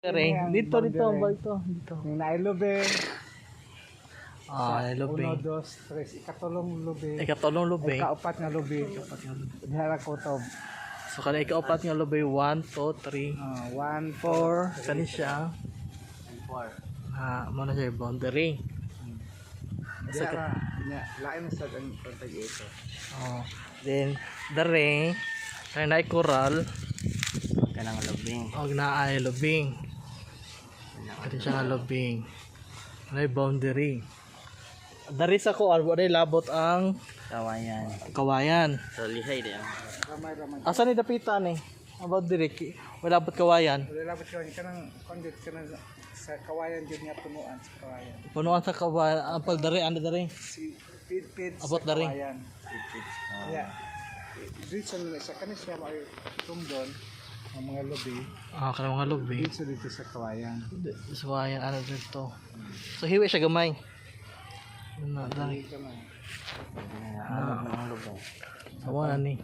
Dito, dito, dito. Yung nailobe. Lubing. 1, 2, 3. Ikatulong lobe. Ikatulong lubing. Ikaapat nga lobe. Dihara ko to. So, kada ikaapat nga lubing, 1, 2, 3, 1, 4. Kani siya. 4. Muna siya yung boundary. Dihara. Lain sa ang kontag ito. Then, dare, kaya na coral. Kanang lobing. Og naay lubing. Kani siya nga lubing. May boundary. Dari sa kuan, wala labot ang kawayan. So lihay di. Ramay. Asa ni dapitan eh? About diri, wala labot kawayan. Wala labot kawayan kanang kondit kanang sa kawayan jud nga punuan sa kawayan. Punuan sa kawayan, apal dari, ano dari? Si pid Abot sa dari. kawayan. Yeah. Dito sa kanis siya may tungdon ang mga lobi. Kanang mga lubing. Dito sa kawayan. Sa kawayan, ano dito? So, hiwi siya gamay. Dari. Dito man. Sa mga ni.